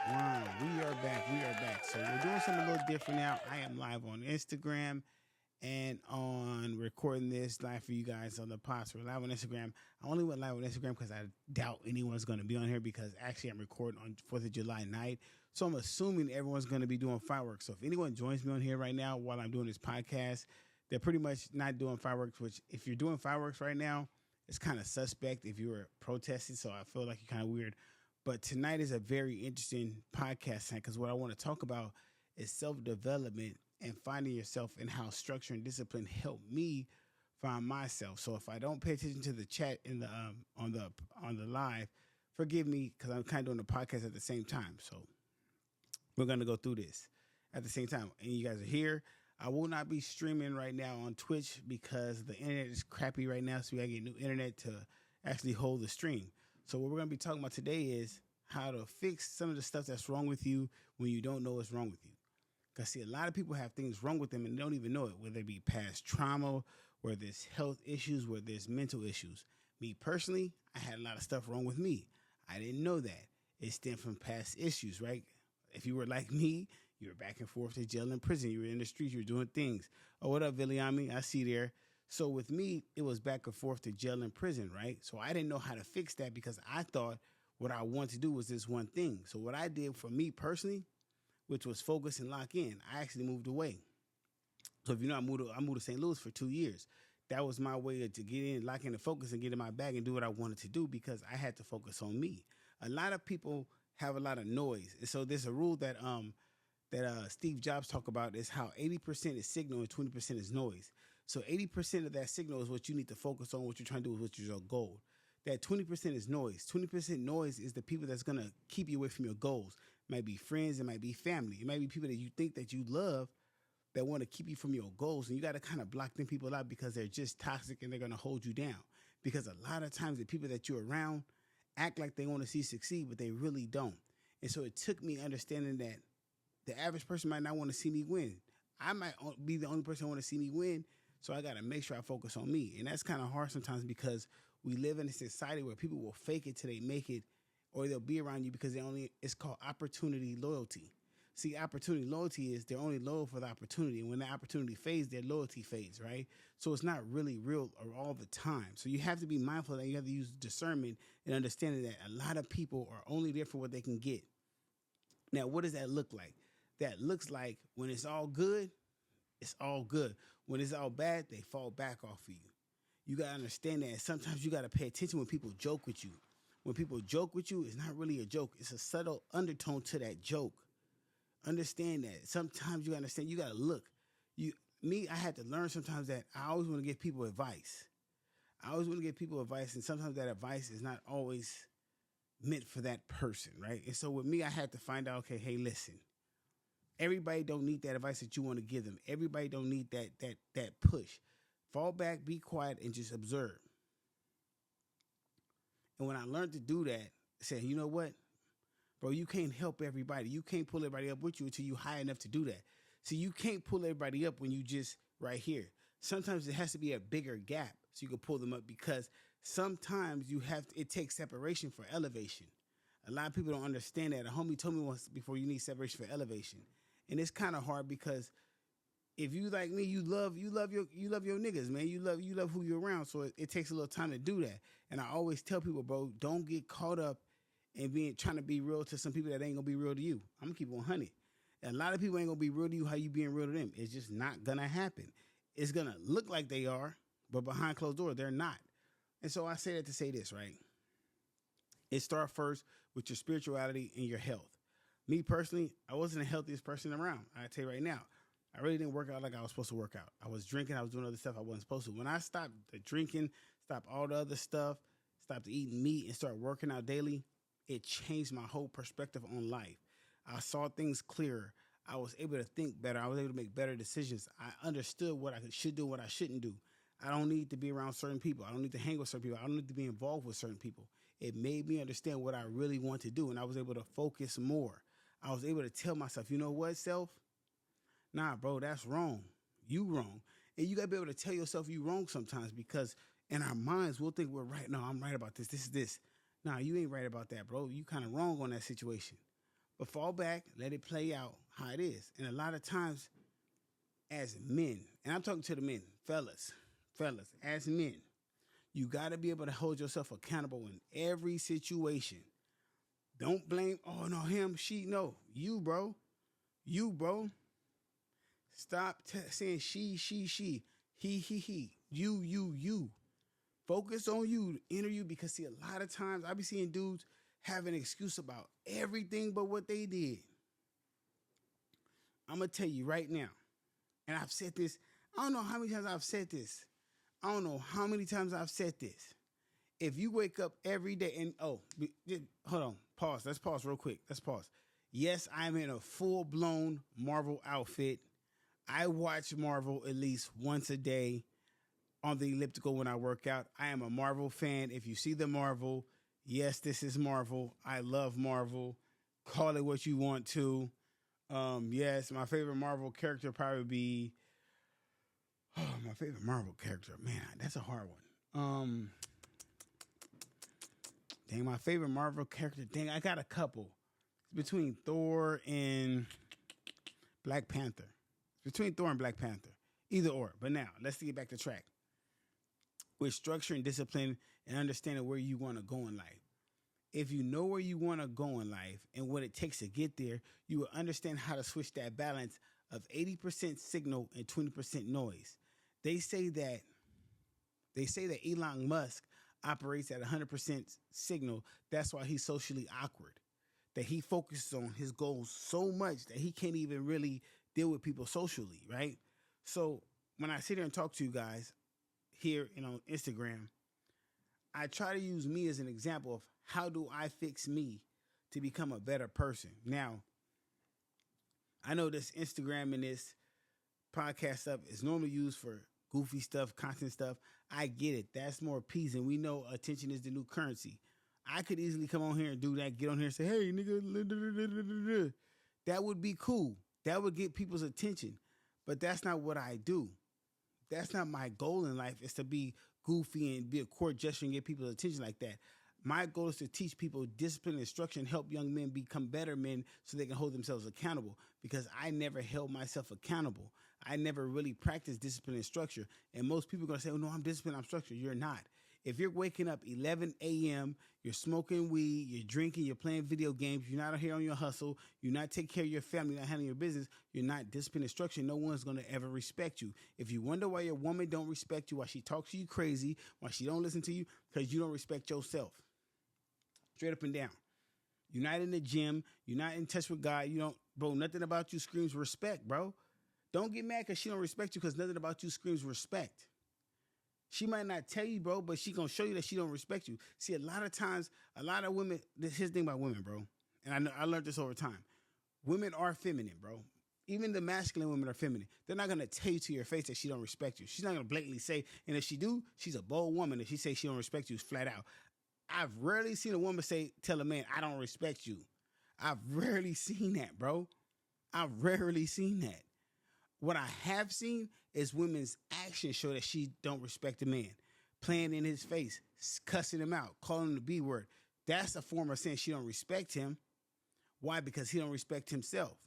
Wow, we are back. We are back. So we're doing something a little different now. I am live on Instagram and on recording this live for you guys on the pod. So we're live on Instagram. I only went live on Instagram because I doubt anyone's going to be on here because actually I'm recording on 4th of July night. So I'm assuming everyone's going to be doing fireworks. So if anyone joins me on here right now while I'm doing this podcast, they're pretty much not doing fireworks, which if you're doing fireworks right now, it's kind of suspect if you were protesting. So I feel like you're kind of weird. But tonight is a very interesting podcast because what I want to talk about is self-development and finding yourself and how structure and discipline help me find myself. So if I don't pay attention to the chat in the on the live, forgive me because I'm kind of doing the podcast at the same time. So we're gonna go through this at the same time, and you guys are here. I will not be streaming right now on Twitch because the internet is crappy right now, so we gotta get new internet to actually hold the stream. So what we're going to be talking about today is how to fix some of the stuff that's wrong with you when you don't know what's wrong with you. Because, see, a lot of people have things wrong with them and they don't even know it, whether it be past trauma, whether there's health issues, whether there's mental issues. Me personally, I had a lot of stuff wrong with me. I didn't know that. It stemmed from past issues, right? If you were like me, you were back and forth to jail and prison. You were in the streets. You were doing things. Oh, what up, Viliami? I see you there. So with me, it was back and forth to jail and prison, right? So I didn't know how to fix that because I thought what I wanted to do was this one thing. So what I did for me personally, which was focus and lock in, I actually moved away. So if you know, I moved to St. Louis for 2 years. That was my way to get in, lock in the focus and get in my bag and do what I wanted to do because I had to focus on me. A lot of people have a lot of noise. And so there's a rule that Steve Jobs talked about is how 80% is signal and 20% is noise. So 80% of that signal is what you need to focus on, what you're trying to do is what your goal. That 20% is noise. 20% noise is the people that's going to keep you away from your goals. It might be friends, it might be family. It might be people that you think that you love that want to keep you from your goals. And you got to kind of block them people out because they're just toxic and they're going to hold you down. Because a lot of times the people that you're around act like they want to see you succeed, but they really don't. And so it took me understanding that the average person might not want to see me win. I might be the only person who want to see me win. So I got to make sure I focus on me. And that's kind of hard sometimes because we live in a society where people will fake it till they make it, or they'll be around you because it's called opportunity loyalty. See, opportunity loyalty is they're only loyal for the opportunity. And when the opportunity fades, their loyalty fades, right? So it's not really real or all the time. So you have to be mindful that you have to use discernment and understanding that a lot of people are only there for what they can get. Now, what does that look like? That looks like when it's all good, it's all good. When it's all bad, they fall back off of you. You got to understand that. And sometimes you got to pay attention when people joke with you. When people joke with you, it's not really a joke. It's a subtle undertone to that joke. Understand that. Sometimes you got to understand, you got to look. I had to learn sometimes that I always want to give people advice. I always want to give people advice, and sometimes that advice is not always meant for that person, right? And so with me, I had to find out, okay, hey, listen. Everybody don't need that advice that you want to give them. Everybody don't need that push. Fall back, be quiet, and just observe. And when I learned to do that, I said, you know what? Bro, you can't help everybody. You can't pull everybody up with you until you're high enough to do that. See, you can't pull everybody up when you just right here. Sometimes it has to be a bigger gap so you can pull them up because sometimes it takes separation for elevation. A lot of people don't understand that. A homie told me once before, you need separation for elevation. And it's kind of hard because if you like me, you love your niggas, man. You love who you're around. So it takes a little time to do that. And I always tell people, bro, don't get caught up in trying to be real to some people that ain't gonna be real to you. I'm gonna keep 100. And a lot of people ain't gonna be real to you how you being real to them. It's just not gonna happen. It's gonna look like they are, but behind closed doors, they're not. And so I say that to say this, right? It starts first with your spirituality and your health. Me personally, I wasn't the healthiest person around. I tell you right now, I really didn't work out like I was supposed to work out. I was drinking. I was doing other stuff I wasn't supposed to. When I stopped the drinking, stopped all the other stuff, stopped eating meat, and started working out daily, it changed my whole perspective on life. I saw things clearer. I was able to think better. I was able to make better decisions. I understood what I should do and what I shouldn't do. I don't need to be around certain people. I don't need to hang with certain people. I don't need to be involved with certain people. It made me understand what I really want to do, and I was able to focus more. I was able to tell myself, you know what, self? Nah, bro, that's wrong. You wrong. And you got to be able to tell yourself you wrong sometimes because in our minds, we'll think we're right. No, I'm right about this. This is this. Nah, you ain't right about that, bro. You kind of wrong on that situation. But fall back, let it play out how it is. And a lot of times, as men, and I'm talking to the men, fellas, as men, you got to be able to hold yourself accountable in every situation. Don't blame, oh no, him, she, no, you, bro. You, bro. Stop saying she, he, you. Focus on you, inner you, because see, a lot of times I be seeing dudes have an excuse about everything but what they did. I'm going to tell you right now, and I've said this, I don't know how many times I've said this. I don't know how many times I've said this. If you wake up every day and, hold on, pause. Let's pause real quick. Let's pause. Yes, I'm in a full-blown Marvel outfit. I watch Marvel at least once a day on the elliptical when I work out. I am a Marvel fan. If you see the Marvel, yes, this is Marvel. I love Marvel. Call it what you want to. Yes, my favorite Marvel character probably be, my favorite Marvel character. Man, that's a hard one. Dang, my favorite Marvel character. Dang, I got a couple. It's between Thor and Black Panther. It's between Thor and Black Panther. Either or. But now, let's get back to track. With structure and discipline and understanding where you want to go in life. If you know where you want to go in life and what it takes to get there, you will understand how to switch that balance of 80% signal and 20% noise. They say that Elon Musk operates at 100% signal. That's why he's socially awkward. That he focuses on his goals so much that he can't even really deal with people socially, right? So when I sit here and talk to you guys here and on Instagram, I try to use me as an example of how do I fix me to become a better person. Now, I know this Instagram and this podcast stuff is normally used for goofy stuff, content stuff. I get it. That's more appeasing. We know attention is the new currency. I could easily come on here and do that, get on here and say, hey, nigga, that would be cool. That would get people's attention. But that's not what I do. That's not my goal in life, is to be goofy and be a court gesture and get people's attention like that. My goal is to teach people discipline and structure and help young men become better men so they can hold themselves accountable, because I never held myself accountable. I never really practiced discipline and structure. And most people are going to say, oh, no, I'm disciplined, I'm structured. You're not. If you're waking up 11 a.m., you're smoking weed, you're drinking, you're playing video games, you're not out here on your hustle, you're not taking care of your family, you're not handling your business, you're not disciplined and structured, no one's going to ever respect you. If you wonder why your woman don't respect you, why she talks to you crazy, why she don't listen to you, because you don't respect yourself. Straight up and down. You're not in the gym. You're not in touch with God. You don't, bro, nothing about you screams respect, bro. Don't get mad because she don't respect you, because nothing about you screams respect. She might not tell you, bro, but she going to show you that she don't respect you. See, a lot of times, a lot of women, here's the thing about women, bro. And I learned this over time. Women are feminine, bro. Even the masculine women are feminine. They're not going to tell you to your face that she don't respect you. She's not going to blatantly say, and if she do, she's a bold woman. If she say she don't respect you, flat out. I've rarely seen a woman tell a man, I don't respect you. I've rarely seen that, bro. I've rarely seen that. What I have seen is women's actions show that she don't respect a man. Playing in his face, cussing him out, calling him the B word. That's a form of saying she don't respect him. Why? Because he don't respect himself.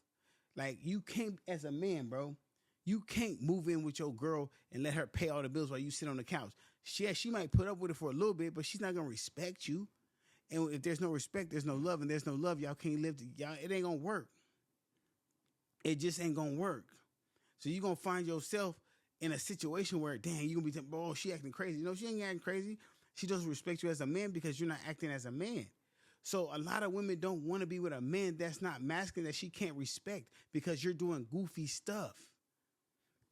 Like, you can't, as a man, bro, you can't move in with your girl and let her pay all the bills while you sit on the couch. She might put up with it for a little bit, but she's not going to respect you. And if there's no respect, there's no love. And there's no love, y'all can't live y'all. It ain't going to work. It just ain't going to work. So you're going to find yourself in a situation where, dang, you're going to be thinking, oh, she acting crazy. No, she ain't acting crazy. She doesn't respect you as a man because you're not acting as a man. So a lot of women don't want to be with a man that's not masculine, that she can't respect because you're doing goofy stuff.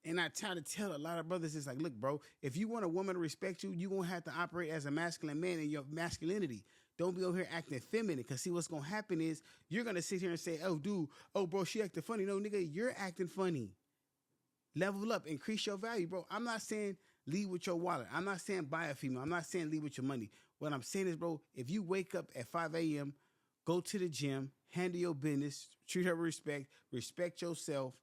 And I try to tell a lot of brothers, it's like, look, bro, if you want a woman to respect you, you're going to have to operate as a masculine man in your masculinity. Don't be over here acting feminine, because see, what's going to happen is you're going to sit here and say, oh, dude, oh, bro, she acting funny. No, nigga, you're acting funny. Level up, increase your value, bro. I'm not saying lead with your wallet. I'm not saying buy a female. I'm not saying lead with your money. What I'm saying is, bro, if you wake up at 5 a.m., go to the gym, handle your business, treat her with respect yourself,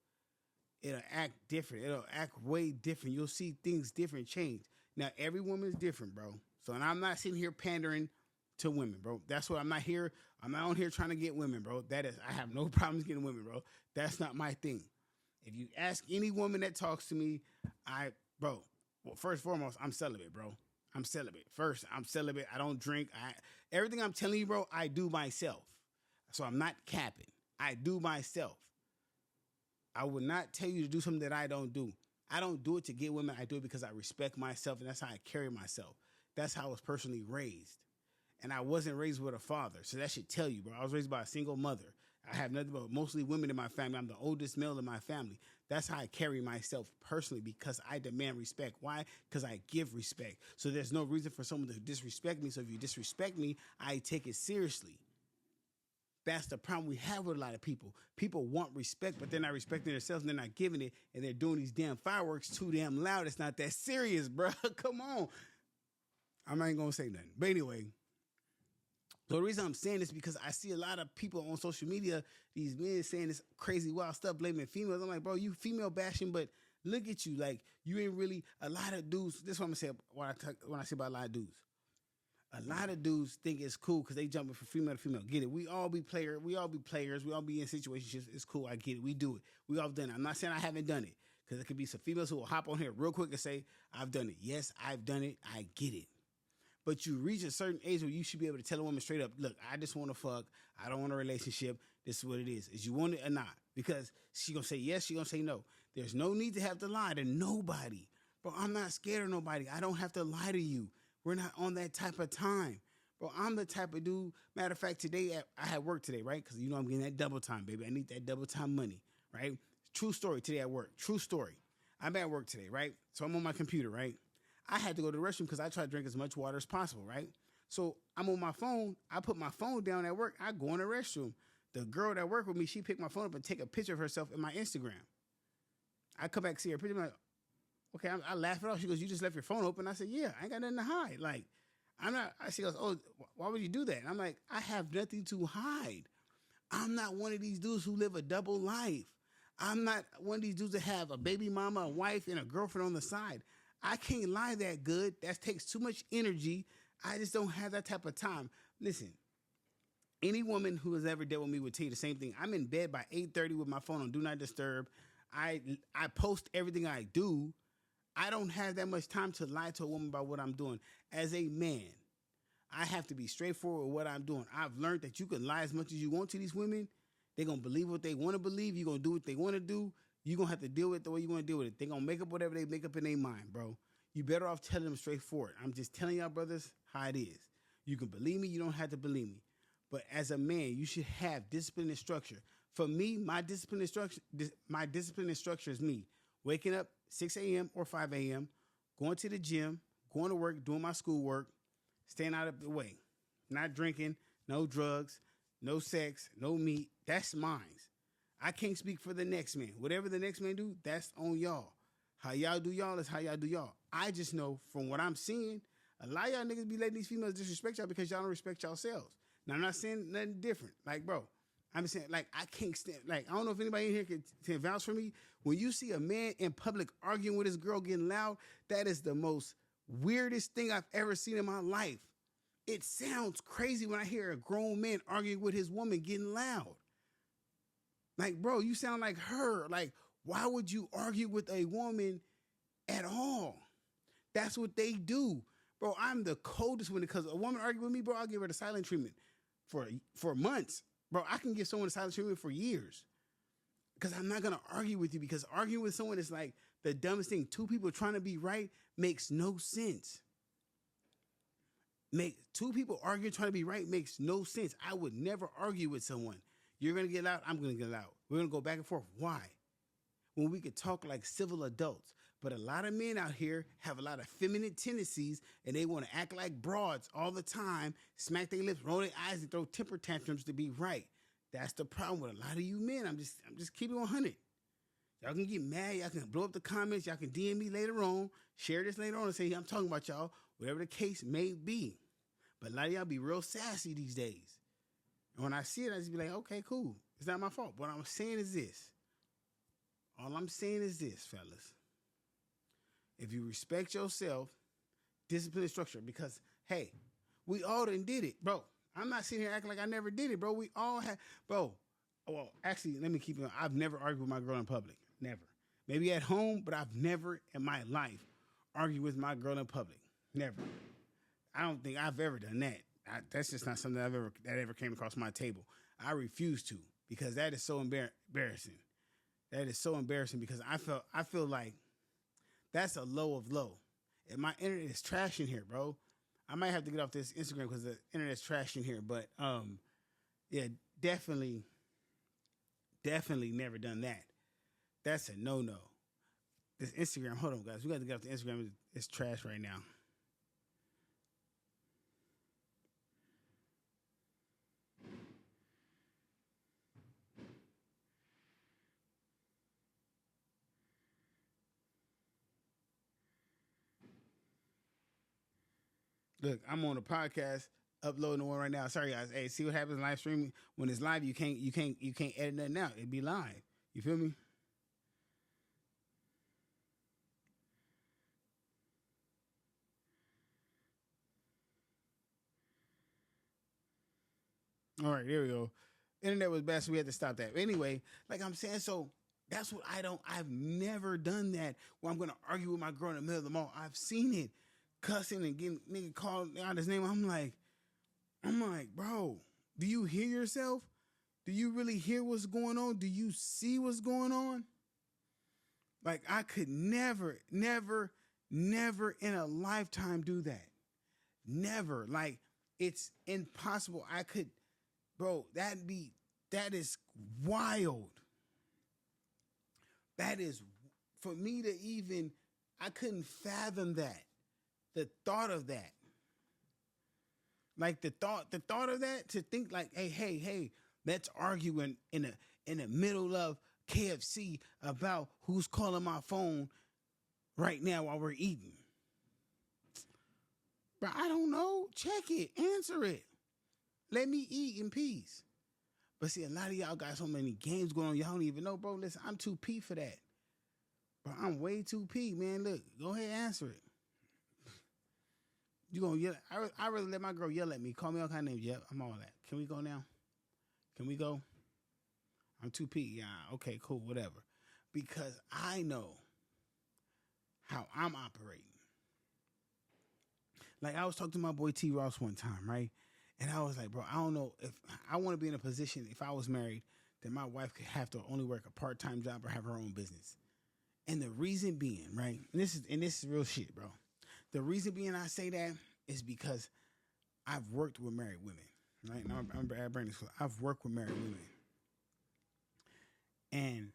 it'll act different. It'll act way different. You'll see things different change. Now, every woman is different, bro. So, and I'm not sitting here pandering to women, bro. That's what I'm not here. I'm not on here trying to get women, bro. I have no problems getting women, bro. That's not my thing. If you ask any woman that talks to me, bro, well, first and foremost, I'm celibate, bro. I'm celibate. First, I'm celibate. I don't drink. Everything I'm telling you, bro, I do myself. So I'm not capping. I do myself. I would not tell you to do something that I don't do. I don't do it to get women. I do it because I respect myself, and that's how I carry myself. That's how I was personally raised. And I wasn't raised with a father, so that should tell you, bro. I was raised by a single mother. I have nothing but mostly women in my family. I'm the oldest male in my family. That's how I carry myself personally because I demand respect. Why? Because I give respect. So there's no reason for someone to disrespect me. So if you disrespect me, I take it seriously. That's the problem we have with a lot of people. People want respect, but they're not respecting themselves and they're not giving it, and they're doing these damn fireworks too damn loud. It's not that serious, bro. Come on. I'm not even going to say nothing. But anyway, so the reason I'm saying this is because I see a lot of people on social media, these men saying this crazy wild stuff, blaming females. I'm like, bro, you female bashing, but look at you. Like, you ain't really, a lot of dudes, this is what I'm going to say when I say about a lot of dudes. A lot of dudes think it's cool because they jumping from female to female. Get it? We all be players. We all be in situationships. It's cool. I get it. We do it. We all done it. I'm not saying I haven't done it because there could be some females who will hop on here real quick and say, I've done it. Yes, I've done it. I get it. But you reach a certain age where you should be able to tell a woman straight up, look, I just want to fuck. I don't want a relationship. This is what it is. Is you want it or not? Because she going to say yes. She going to say no. There's no need to have to lie to nobody. Bro, I'm not scared of nobody. I don't have to lie to you. We're not on that type of time. Bro, I'm the type of dude. Matter of fact, today, I had work today, right? Because, I'm getting that double time, baby. I need that double time money, right? True story today at work. True story. I'm at work today, right? So I'm on my computer, right? I had to go to the restroom because I try to drink as much water as possible, right? So I'm on my phone. I put my phone down at work. I go in the restroom. The girl that worked with me, she picked my phone up and take a picture of herself in my Instagram. I come back, see her picture, I'm like, okay, I laugh it off. She goes, you just left your phone open? I said, yeah, I ain't got nothing to hide. Like, she goes, oh, why would you do that? And I'm like, I have nothing to hide. I'm not one of these dudes who live a double life. I'm not one of these dudes that have a baby mama, a wife, and a girlfriend on the side. I can't lie that good. That takes too much energy. I just don't have that type of time. Listen, any woman who has ever dealt with me would tell you the same thing. I'm in bed by 8:30 with my phone on Do Not Disturb. I post everything I do. I don't have that much time to lie to a woman about what I'm doing. As a man, I have to be straightforward with what I'm doing. I've learned that you can lie as much as you want to these women. They're going to believe what they want to believe. You're going to do what they want to do. You're going to have to deal with it the way you want to deal with it. They're going to make up whatever they make up in their mind, bro. You better off telling them straightforward. I'm just telling y'all, brothers, how it is. You can believe me. You don't have to believe me. But as a man, you should have discipline and structure. For me, my discipline and structure is me waking up 6 a.m. or 5 a.m., going to the gym, going to work, doing my schoolwork, staying out of the way, not drinking, no drugs, no sex, no meat. That's mine. I can't speak for the next man. Whatever the next man do, that's on y'all. How y'all do y'all is how y'all do y'all. I just know from what I'm seeing, a lot of y'all niggas be letting these females disrespect y'all because y'all don't respect yourselves. Now, I'm not saying nothing different. Like, bro, I'm saying, like, I can't stand, like, I don't know if anybody in here can vouch for me. When you see a man in public arguing with his girl getting loud, that is the most weirdest thing I've ever seen in my life. It sounds crazy when I hear a grown man arguing with his woman getting loud. Like, bro, you sound like her. Like, why would you argue with a woman at all? That's what they do. Bro, I'm the coldest when because a woman argue with me, bro, I'll give her the silent treatment for months. Bro, I can give someone the silent treatment for years. Because I'm not going to argue with you because arguing with someone is like the dumbest thing. Two people trying to be right makes no sense. Two people arguing trying to be right makes no sense. I would never argue with someone. You're going to get loud, I'm going to get loud. We're going to go back and forth. Why? When we could talk like civil adults. But a lot of men out here have a lot of feminine tendencies and they want to act like broads all the time, smack their lips, roll their eyes, and throw temper tantrums to be right. That's the problem with a lot of you men. I'm just keeping 100. Y'all can get mad. Y'all can blow up the comments. Y'all can DM me later on, share this later on and say, I'm talking about y'all, whatever the case may be. But a lot of y'all be real sassy these days. And when I see it, I just be like, okay, cool. It's not my fault. What I'm saying is this. All I'm saying is this, fellas. If you respect yourself, discipline and structure, because, hey, we all done did it. Bro, I'm not sitting here acting like I never did it, bro. We all had, bro. Well, actually, let me keep it. I've never argued with my girl in public. Never. Maybe at home, but I've never in my life argued with my girl in public. Never. I don't think I've ever done that. That's just not something that ever came across my table. I refuse to because that is so embarrassing. That is so embarrassing because I feel like that's a low of low. And my internet is trash in here, bro. I might have to get off this Instagram because the internet's trash in here. But yeah, definitely never done that. That's a no-no. This Instagram, hold on, guys. We got to get off the Instagram. It's trash right now. Look, I'm on a podcast uploading the one right now. Sorry guys. Hey, see what happens in live streaming? When it's live, you can't edit nothing out. It'd be live. You feel me? All right, there we go. Internet was bad, so we had to stop that. Anyway, like I'm saying, so that's what I've never done that where I'm gonna argue with my girl in the middle of the mall. I've seen it. Cussing and getting nigga called out his name. I'm like, bro, do you hear yourself? Do you really hear what's going on? Do you see what's going on? Like, I could never in a lifetime do that. Never. Like, it's impossible. I could, bro, that is wild. That is, for me to even, I couldn't fathom that. The thought of that. Like the thought of that, to think like, hey, let's argue in the middle of KFC about who's calling my phone right now while we're eating. But I don't know. Check it. Answer it. Let me eat in peace. But see, a lot of y'all got so many games going on, y'all don't even know, bro. Listen, I'm too P for that. Bro, I'm way too P, man. Look, go ahead and answer it. You gonna yell? I rather let my girl yell at me, call me all kind of names. Yep, I'm all that. Can we go now? Can we go? I'm 2P. Yeah, okay, cool, whatever. Because I know how I'm operating. Like I was talking to my boy T. Ross one time, right? And I was like, bro, I don't know if I want to be in a position, if I was married, that my wife could have to only work a part-time job or have her own business. And the reason being, right? And this is real shit, bro. The reason being I say that is because I've worked with married women, right? Now I'm bringing this. I've worked with married women, and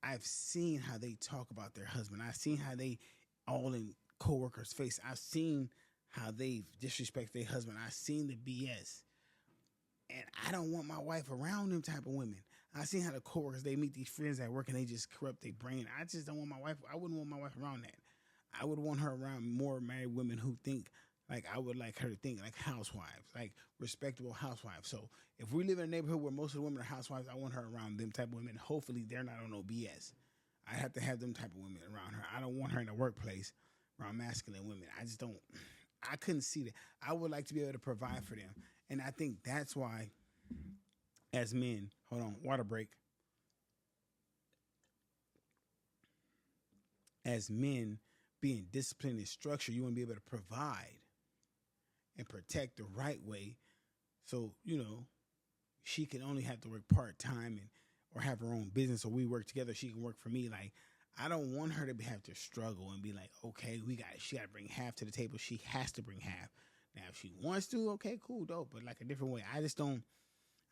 I've seen how they talk about their husband. I've seen how they all in coworkers' face. I've seen how they disrespect their husband. I've seen the BS, and I don't want my wife around them type of women. I've seen how the coworkers, they meet these friends at work and they just corrupt their brain. I just don't want my wife. I wouldn't want my wife around that. I would want her around more married women who think like I would like her to think, like housewives, like respectable housewives. So if we live in a neighborhood where most of the women are housewives, I want her around them type of women. Hopefully they're not on no BS. I have to have them type of women around her. I don't want her in the workplace around masculine women. I couldn't see that. I would like to be able to provide for them. And I think that's why as men, hold on, water break. As men, being disciplined and structured, you want to be able to provide and protect the right way. So, she can only have to work part-time or have her own business, or we work together. She can work for me. Like, I don't want her to have to struggle and be like, okay, she got to bring half to the table. She has to bring half. Now, if she wants to, okay, cool, dope. But like a different way. I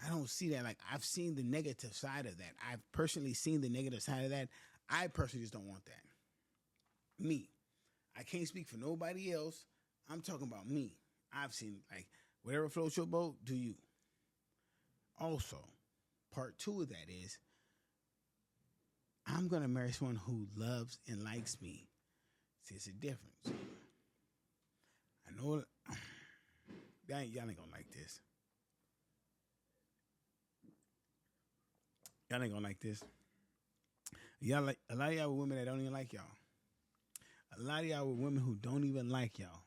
don't see that. Like, I've seen the negative side of that. I've personally seen the negative side of that. I personally just don't want that. Me. I can't speak for nobody else. I'm talking about me. I've seen, like, whatever floats your boat, do you. Also, part 2 of that is, I'm going to marry someone who loves and likes me. See, it's a difference. I know y'all ain't going to like this. Y'all ain't going to like this. Y'all like, a lot of y'all with women that don't even like y'all. A lot of y'all with women who don't even like y'all.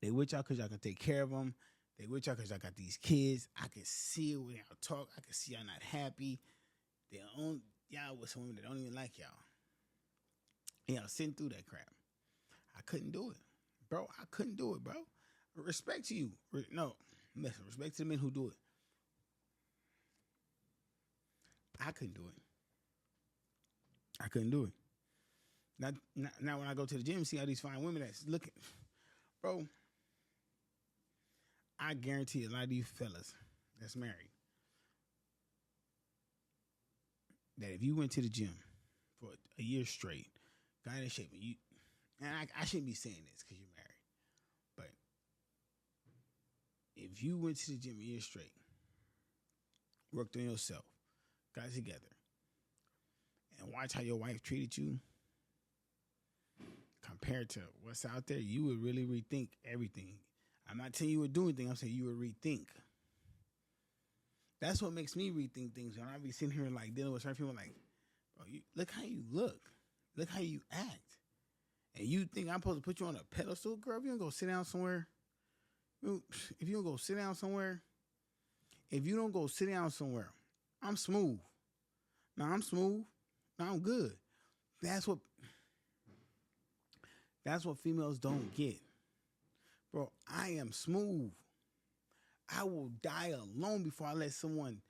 They with y'all because y'all can take care of them. They with y'all because y'all got these kids. I can see it when y'all talk. I can see y'all not happy. Y'all with some women that don't even like y'all. And y'all sitting through that crap. I couldn't do it. Bro, I couldn't do it, bro. Respect to you. No, listen, respect to the men who do it. I couldn't do it. I couldn't do it. Now when I go to the gym, see all these fine women that's looking, bro, I guarantee a lot of you fellas that's married, that if you went to the gym for a year straight, got in shape, and I shouldn't be saying this because you're married, but if you went to the gym a year straight, worked on yourself, got it together, and watch how your wife treated you compared to what's out there, you would really rethink everything. I'm not telling you would do anything. I'm saying you would rethink. That's what makes me rethink things. When I be sitting here like dealing with certain people, like, bro, look how you look. Look how you act. And you think I'm supposed to put you on a pedestal, girl? If you don't go sit down somewhere, if you don't go sit down somewhere, I'm smooth. No, I'm smooth. No, I'm good. That's what females don't get. Bro, I am smooth. I will die alone before I let someone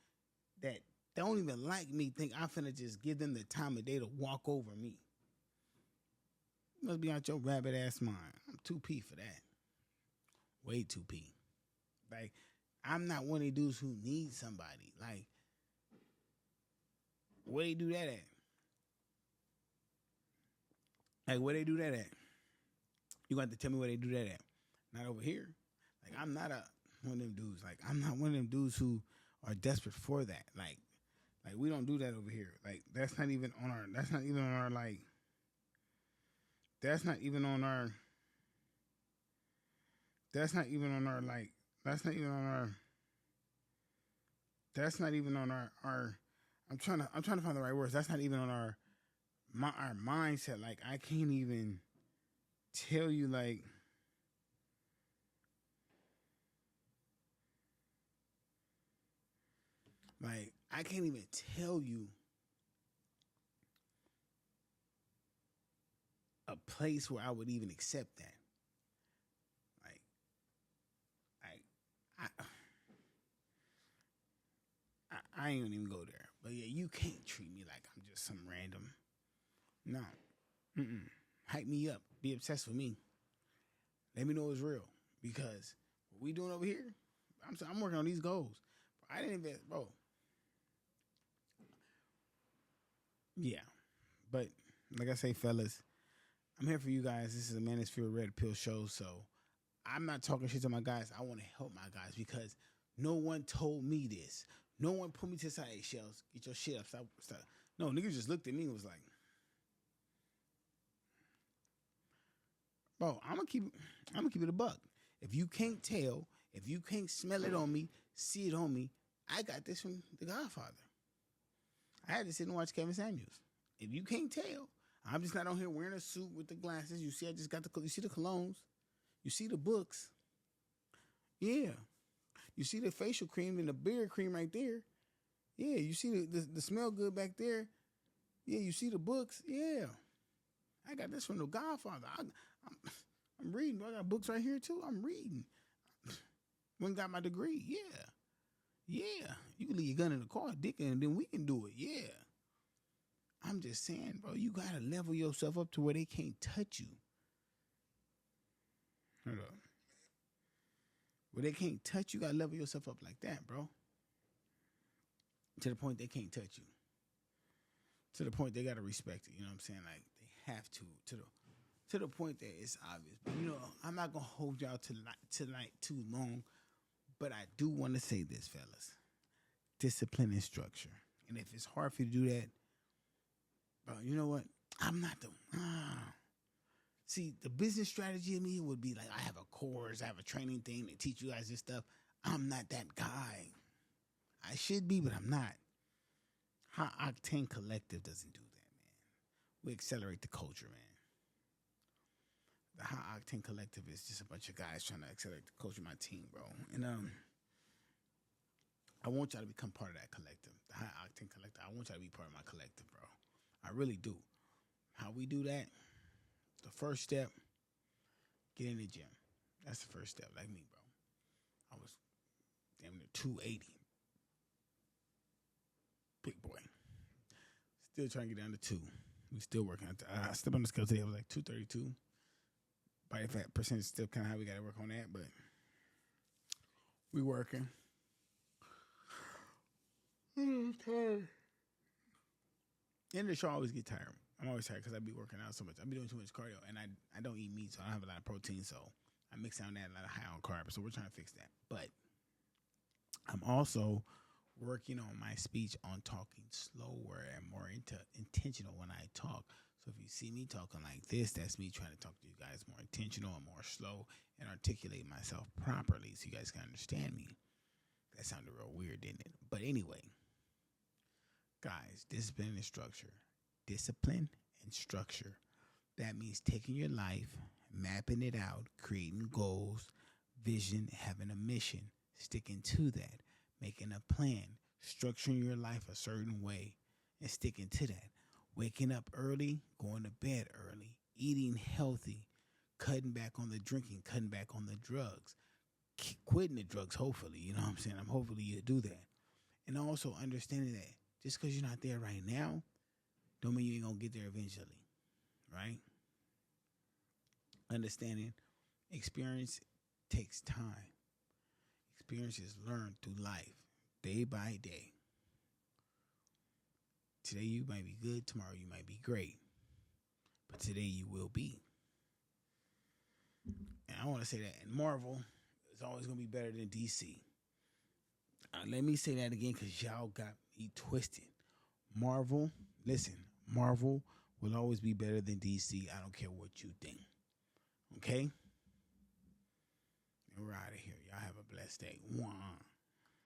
that don't even like me think I'm finna just give them the time of day to walk over me. You must be out your rabbit ass mind. I'm 2P for that. Way 2P. Like, I'm not one of these dudes who need somebody. Like, where they do that at? Like, where they do that at? You got to tell me where they do that at. Not over here. Like, I'm not one of them dudes. Like, I'm not one of them dudes who are desperate for that. Like we don't do that over here. Like, that's not even on our, that's not even on our, like, that's not even on our, that's not even on our, like, that's not even on our, that's not even on our I'm trying to find the right words. That's not even on our mindset. Like, I can't even tell you, like, I can't even tell you a place where I would even accept that. I ain't gonna even go there. But yeah, you can't treat me like I'm just some random. No. Hype me up. Be obsessed with me. Let me know it's real. Because what we doing over here, I'm working on these goals. I didn't invest, bro. Yeah. But like I say, fellas, I'm here for you guys. This is a Manosphere Red Pill show. So I'm not talking shit to my guys. I want to help my guys because no one told me this. No one put me to the side. Hey, Shellz, get your shit up. Stop. No, niggas just looked at me and was like, bro, I'm gonna keep it a buck. If you can't tell, if you can't smell it on me, see it on me, I got this from The Godfather. I had to sit and watch Kevin Samuels. If you can't tell, I'm just not on here wearing a suit with the glasses. You see, I just got you see the colognes, you see the books. Yeah. You see the facial cream and the beard cream right there. Yeah, you see the smell good back there. Yeah, you see the books. Yeah. I got this from The Godfather. I'm reading. I got books right here too. I'm reading. When got my degree. Yeah. Yeah. You can leave your gun in the car, dick, and then we can do it. Yeah. I'm just saying, bro, you got to level yourself up to where they can't touch you. Hold up. Where they can't touch you, got to level yourself up like that, bro. To the point they can't touch you. To the point they got to respect it. You know what I'm saying? Like, they have to. To the point that it's obvious. But, you know, I'm not going to hold y'all tonight too long. But I do want to say this, fellas. Discipline and structure. And if it's hard for you to do that, bro, you know what? I'm not the... See, the business strategy of me would be like, I have a course, I have a training thing to teach you guys this stuff. I'm not that guy. I should be, but I'm not. High Octane Collective doesn't do that, man. We accelerate the culture, man. the High Octane Collective is just a bunch of guys trying to accelerate the culture of my team, bro. And I want y'all to become part of that collective, the High Octane Collective. I want y'all to be part of my collective, bro. I really do. How we do that? The first step, get in the gym. That's the first step, like me, bro. I was damn near 280. Big boy. Still trying to get down to 2. We still working. I stepped on the scale today. I was like 232. Body fat percentage still kind of how we got to work on that, but we working. I'm tired. End of the show, I always get tired. I'm always tired because I be working out so much. I be doing too much cardio, and I don't eat meat, so I don't have a lot of protein, so I mix down that a lot of high on carbs, so we're trying to fix that. But I'm also working on my speech on talking slower and more intentional when I talk. So if you see me talking like this, that's me trying to talk to you guys more intentional and more slow and articulate myself properly so you guys can understand me. That sounded real weird, didn't it? But anyway, guys, discipline and structure. Discipline and structure. That means taking your life, mapping it out, creating goals, vision, having a mission, sticking to that, making a plan, structuring your life a certain way, and sticking to that. Waking up early, going to bed early, eating healthy, cutting back on the drinking, cutting back on the drugs, quitting the drugs, hopefully. You know what I'm saying? Hopefully you do that. And also understanding that just because you're not there right now, don't mean you ain't going to get there eventually, right? Understanding experience takes time. Experience is learned through life, day by day. Today you might be good, tomorrow you might be great, but today you will be. And I want to say that in Marvel, it's always going to be better than DC. Let me say that again because y'all got me twisted. Marvel, listen, Marvel will always be better than DC. I don't care what you think. Okay? And we're out of here. Y'all have a blessed day. Mwah.